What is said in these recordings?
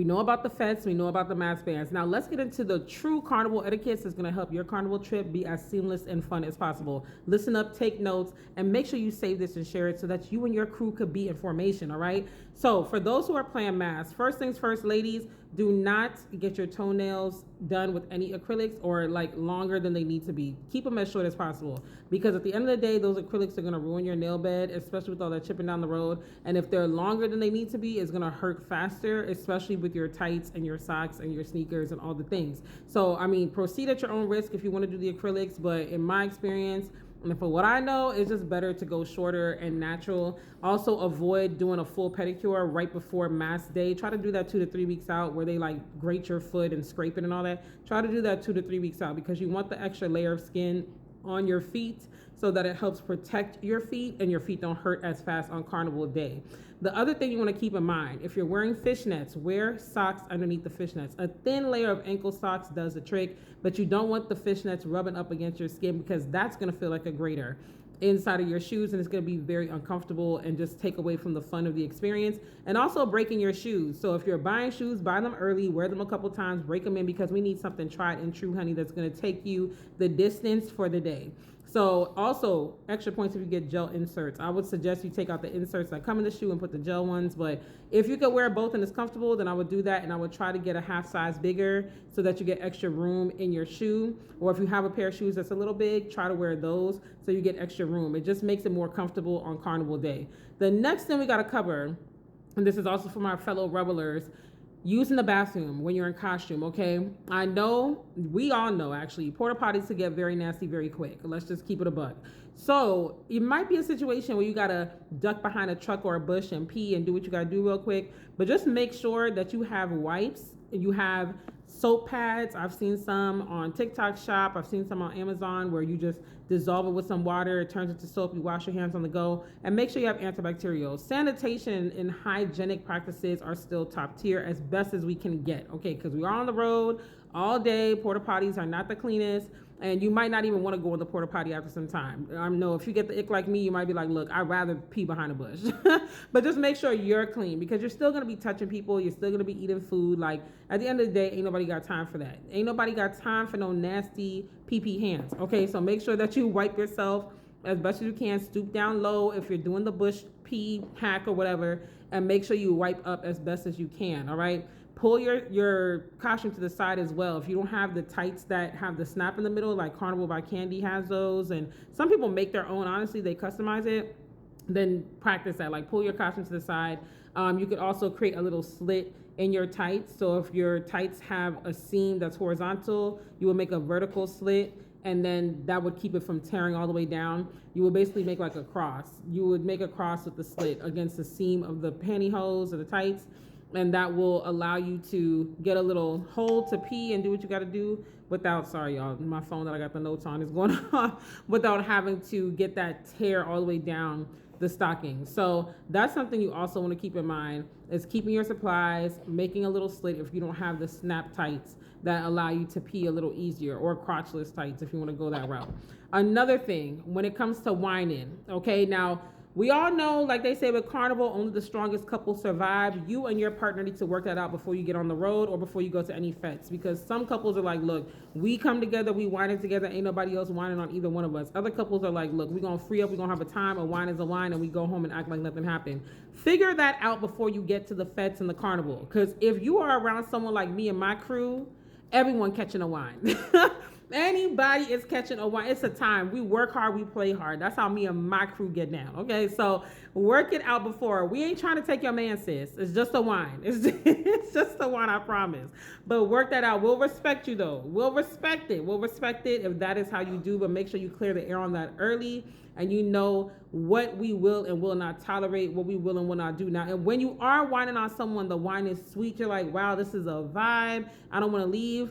We know about the fence, we know about the mask bands. Now let's get into the true carnival etiquette that's gonna help your carnival trip be as seamless and fun as possible. Listen up, take notes, and make sure you save this and share it so that you and your crew could be in formation, all right? So for those who are playing masks, first things first, ladies, do not get your toenails done with any acrylics or like longer than they need to be. Keep them as short as possible, because at the end of the day, those acrylics are gonna ruin your nail bed, especially with all that chipping down the road. And if they're longer than they need to be, it's gonna hurt faster, especially with your tights and your socks and your sneakers and all the things. So, I mean, proceed at your own risk if you wanna do the acrylics, but in my experience, and for what I know, it's just better to go shorter and natural. Also, avoid doing a full pedicure right before mask day. Try to do that 2 to 3 weeks out, where they like grate your foot and scrape it and all that. Try to do that 2 to 3 weeks out, because you want the extra layer of skin on your feet so that it helps protect your feet and your feet don't hurt as fast on Carnival Day. The other thing you want to keep in mind, if you're wearing fishnets, wear socks underneath the fishnets. A thin layer of ankle socks does the trick, but you don't want the fishnets rubbing up against your skin, because that's going to feel like a grater inside of your shoes, and it's going to be very uncomfortable and just take away from the fun of the experience, and also breaking your shoes. So if you're buying shoes, buy them early, wear them a couple times, break them in, because we need something tried and true, honey, that's going to take you the distance for the day. So also, extra points if you get gel inserts. I would suggest you take out the inserts that come in the shoe and put the gel ones, but if you could wear both and it's comfortable, then I would do that, and I would try to get a half size bigger so that you get extra room in your shoe. Or if you have a pair of shoes that's a little big, try to wear those so you get extra room. It just makes it more comfortable on Carnival Day. The next thing we gotta cover, and this is also for my fellow revelers, using the bathroom when you're in costume, okay? I know, we all know actually, porta potties can get very nasty very quick. Let's just keep it a buck. So it might be a situation where you gotta duck behind a truck or a bush and pee and do what you gotta do real quick, but just make sure that you have wipes, you have soap pads. I've seen some on TikTok shop, I've seen some on Amazon, where you just dissolve it with some water, it turns into soap, you wash your hands on the go, and make sure you have antibacterial. Sanitation and hygienic practices are still top tier, as best as we can get, okay? Because we are on the road all day, porta potties are not the cleanest, and you might not even want to go in the porta potty after some time. I know if you get the ick like me, you might be like, look, I'd rather pee behind a bush. But just make sure you're clean, because you're still going to be touching people, you're still going to be eating food. Like, at the end of the day, ain't nobody got time for that. Ain't nobody got time for no nasty pee hands, okay? So make sure that you wipe yourself as best as you can. Stoop down low if you're doing the bush pee hack or whatever, and make sure you wipe up as best as you can, all right? Pull your costume to the side as well. If you don't have the tights that have the snap in the middle, like Carnival by Candy has those, and some people make their own, honestly, they customize it, then practice that. Like, pull your costume to the side. You could also create a little slit in your tights. So if your tights have a seam that's horizontal, you will make a vertical slit, and then that would keep it from tearing all the way down. You would basically make like a cross. You would make a cross with the slit against the seam of the pantyhose or the tights, and that will allow you to get a little hole to pee and do what you got to do without, sorry y'all, my phone that I got the notes on is going off, without having to get that tear all the way down the stocking. So that's something you also want to keep in mind, is keeping your supplies, making a little slit if you don't have the snap tights that allow you to pee a little easier, or crotchless tights if you want to go that route. Another thing, when it comes to whining, okay, now we all know, like they say with Carnival, only the strongest couple survive. You and your partner need to work that out before you get on the road or before you go to any fetes, because some couples are like, look, we come together, we whining together, ain't nobody else whining on either one of us. Other couples are like, look, we're gonna free up, we're gonna have a time, a wine is a wine, and we go home and act like nothing happened. Figure that out before you get to the fetes and the Carnival, because if you are around someone like me and my crew, everyone catching a wine. Anybody is catching a wine. It's a time. We work hard, we play hard. That's how me and my crew get down, okay? So work it out before. We ain't trying to take your man, sis. It's just a wine. It's just a wine, I promise. But work that out. We'll respect you, though. We'll respect it. We'll respect it if that is how you do, but make sure you clear the air on that early, and you know what we will and will not tolerate, what we will and will not do. Now, and when you are whining on someone, the wine is sweet, you're like, wow, this is a vibe, I don't want to leave.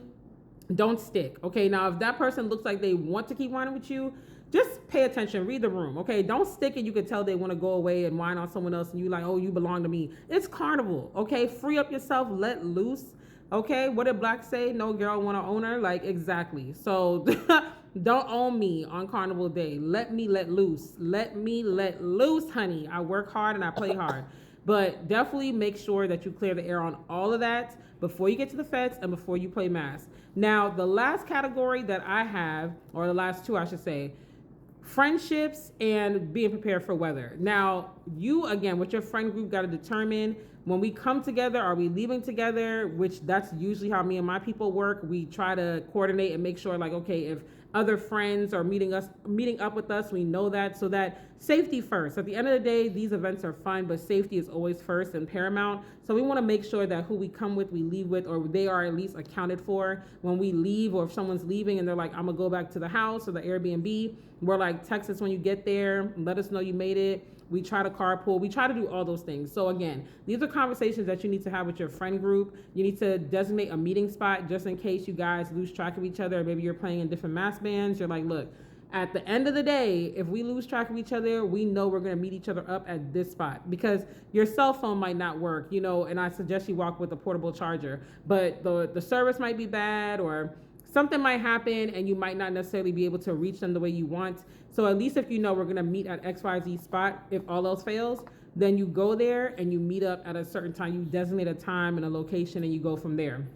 Don't stick, okay? Now, if that person looks like they want to keep whining with you, just pay attention, read the room, okay? Don't stick and you can tell they want to go away and whine on someone else, and you like, oh, you belong to me. It's Carnival, okay? Free up yourself, let loose, okay? What did Black say? No girl want to own her? Like, exactly. So don't own me on Carnival Day. Let me let loose. Let me let loose, honey. I work hard and I play hard. But definitely make sure that you clear the air on all of that before you get to the fence and before you play mass. Now, the last category that I have, or the last two, I should say, friendships and being prepared for weather. Now, you, again, with your friend group, got to determine when we come together, are we leaving together? Which that's usually how me and my people work. We try to coordinate and make sure, like, okay, if other friends are meeting up with us, we know that, so that safety first. At the end of the day, these events are fun, but safety is always first and paramount. So we want to make sure that who we come with, we leave with, or they are at least accounted for when we leave. Or if someone's leaving and they're like, I'm gonna go back to the house or the Airbnb, we're like, text us when you get there, let us know you made it. We try to carpool. We try to do all those things. So again, these are conversations that you need to have with your friend group. You need to designate a meeting spot just in case you guys lose track of each other. Maybe you're playing in different mass bands. You're like, look, at the end of the day, if we lose track of each other, we know we're going to meet each other up at this spot, because your cell phone might not work, and I suggest you walk with a portable charger, but the service might be bad, or something might happen and you might not necessarily be able to reach them the way you want. So at least if we're going to meet at XYZ spot, if all else fails, then you go there and you meet up at a certain time. You designate a time and a location and you go from there.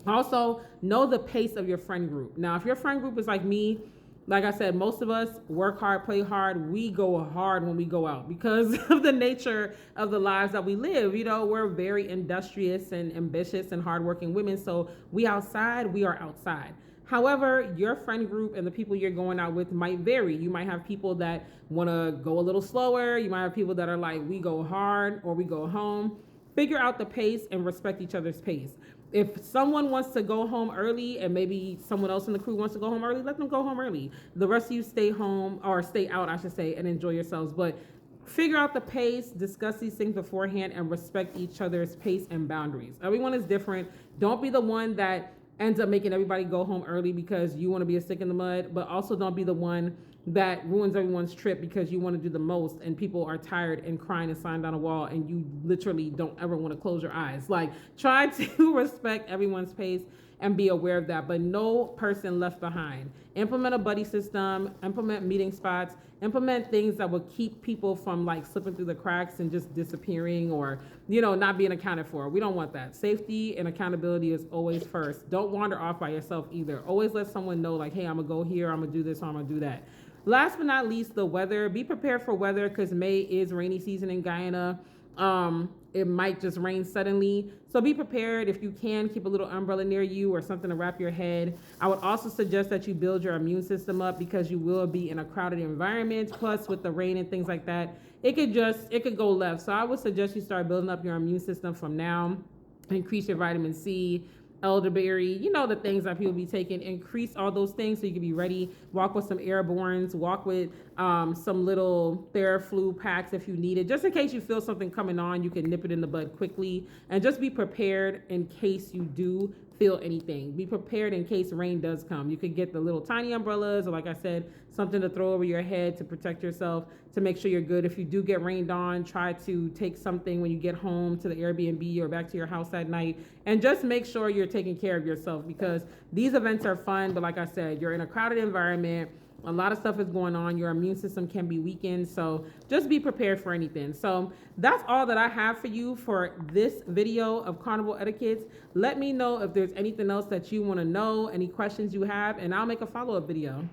Also, know the pace of your friend group. Now, if your friend group is like me, like I said, most of us work hard, play hard. We go hard when we go out because of the nature of the lives that we live. We're very industrious and ambitious and hardworking women. So we outside, we are outside. However, your friend group and the people you're going out with might vary. You might have people that want to go a little slower. You might have people that are like, we go hard or we go home. Figure out the pace and respect each other's pace. If someone wants to go home early and maybe someone else in the crew wants to go home early, let them go home early. The rest of you stay home, or stay out, I should say, and enjoy yourselves. But figure out the pace, discuss these things beforehand, and respect each other's pace and boundaries. Everyone is different. Don't be the one that ends up making everybody go home early because you want to be a stick in the mud, but also don't be the one that ruins everyone's trip because you want to do the most and people are tired and crying and sign down a wall and you literally don't ever want to close your eyes. Like, try to respect everyone's pace and be aware of that, but no person left behind. Implement a buddy system, implement meeting spots, implement things that will keep people from like slipping through the cracks and just disappearing or, not being accounted for. We don't want that. Safety and accountability is always first. Don't wander off by yourself either. Always let someone know, like, hey, I'm gonna go here, I'm gonna do this, or I'm gonna do that. Last but not least, the weather. Be prepared for weather because May is rainy season in Guyana. It might just rain suddenly. So be prepared. If you can, keep a little umbrella near you or something to wrap your head. I would also suggest that you build your immune system up because you will be in a crowded environment. Plus with the rain and things like that, it could go left. So I would suggest you start building up your immune system from now. Increase your vitamin C, elderberry, the things that people be taking. Increase all those things so you can be ready. Walk with some airbornes, walk with some little Theraflu packs if you need it, just in case you feel something coming on. You can nip it in the bud quickly, and just be prepared in case you do feel anything. Be prepared in case rain does come. You could get the little tiny umbrellas, or like I said, something to throw over your head to protect yourself, to make sure you're good. If you do get rained on, try to take something when you get home to the Airbnb or back to your house at night, and just make sure you're taking care of yourself because these events are fun, but like I said, you're in a crowded environment. A lot of stuff is going on. Your immune system can be weakened. So just be prepared for anything. So that's all that I have for you for this video of Carnival etiquettes. Let me know if there's anything else that you want to know, any questions you have, and I'll make a follow-up video.